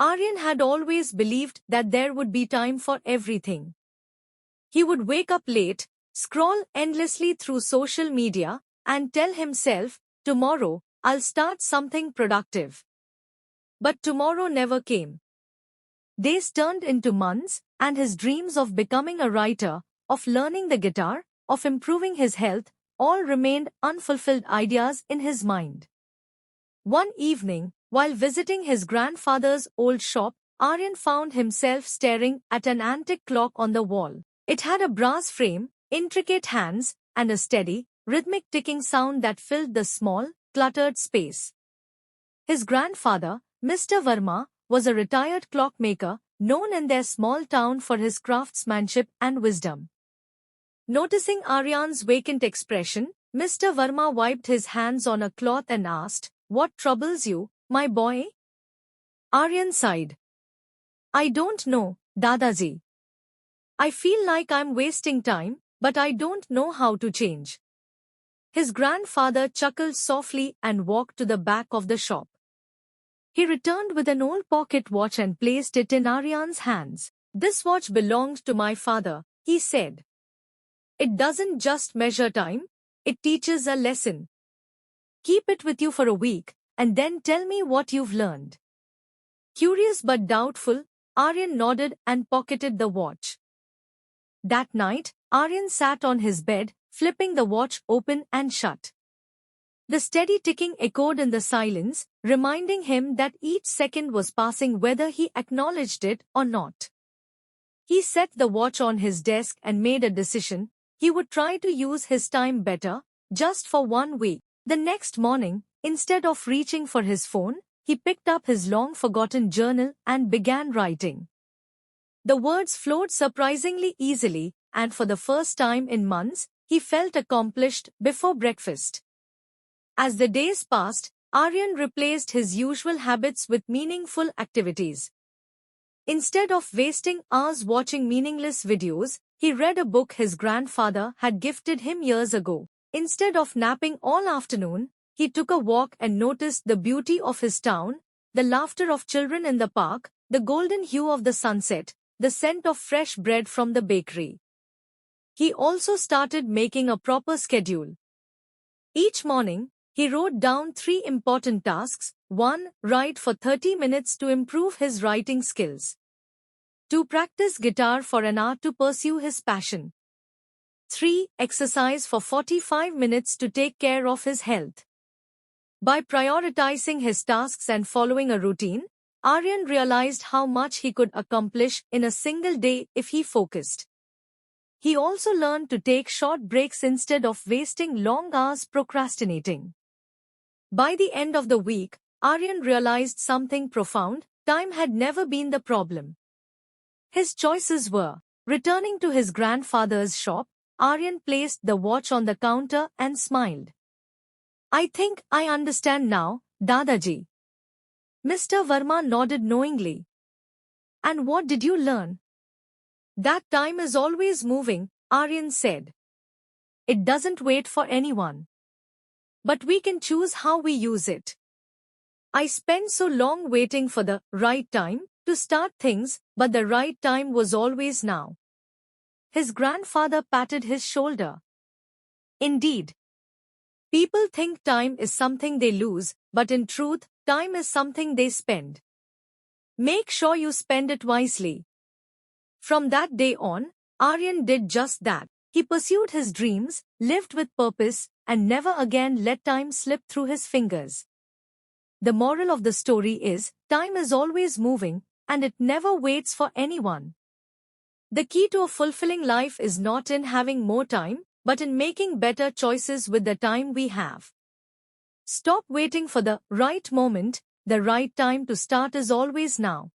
Aryan had always believed that there would be time for everything. He would wake up late, scroll endlessly through social media, and tell himself, tomorrow, I'll start something productive. But tomorrow never came. Days turned into months, and his dreams of becoming a writer, of learning the guitar, of improving his health, all remained unfulfilled ideas in his mind. One evening, while visiting his grandfather's old shop, Aryan found himself staring at an antique clock on the wall. It had a brass frame, intricate hands, and a steady, rhythmic ticking sound that filled the small, cluttered space. His grandfather, Mr. Verma, was a retired clockmaker, known in their small town for his craftsmanship and wisdom. Noticing Aryan's vacant expression, Mr. Verma wiped his hands on a cloth and asked, "What troubles you, my boy?" Aryan sighed. "I don't know, Dadaji. I feel like I'm wasting time, but I don't know how to change." His grandfather chuckled softly and walked to the back of the shop. He returned with an old pocket watch and placed it in Aryan's hands. "This watch belonged to my father," he said. "It doesn't just measure time, it teaches a lesson. Keep it with you for a week, and then tell me what you've learned." Curious but doubtful, Aryan nodded and pocketed the watch. That night, Aryan sat on his bed, flipping the watch open and shut. The steady ticking echoed in the silence, reminding him that each second was passing whether he acknowledged it or not. He set the watch on his desk and made a decision. He would try to use his time better, just for 1 week. The next morning, instead of reaching for his phone, he picked up his long-forgotten journal and began writing. The words flowed surprisingly easily, and for the first time in months, he felt accomplished before breakfast. As the days passed, Aryan replaced his usual habits with meaningful activities. Instead of wasting hours watching meaningless videos, he read a book his grandfather had gifted him years ago. Instead of napping all afternoon, he took a walk and noticed the beauty of his town, the laughter of children in the park, the golden hue of the sunset, the scent of fresh bread from the bakery. He also started making a proper schedule. Each morning, he wrote down 3 important tasks. 1. Write for 30 minutes to improve his writing skills. 2. Practice guitar for an hour to pursue his passion. 3. Exercise for 45 minutes to take care of his health. By prioritizing his tasks and following a routine, Aryan realized how much he could accomplish in a single day if he focused. He also learned to take short breaks instead of wasting long hours procrastinating. By the end of the week, Aryan realized something profound: time had never been the problem. His choices were: returning to his grandfather's shop, Aryan placed the watch on the counter and smiled. "I think I understand now, Dadaji." Mr. Verma nodded knowingly. "And what did you learn?" "That time is always moving," Aryan said. "It doesn't wait for anyone. But we can choose how we use it. I spent so long waiting for the right time to start things, but the right time was always now." His grandfather patted his shoulder. "Indeed. People think time is something they lose, but in truth, time is something they spend. Make sure you spend it wisely." From that day on, Aryan did just that. He pursued his dreams, lived with purpose, and never again let time slip through his fingers. The moral of the story is, time is always moving, and it never waits for anyone. The key to a fulfilling life is not in having more time, but in making better choices with the time we have. Stop waiting for the right moment. The right time to start is always now.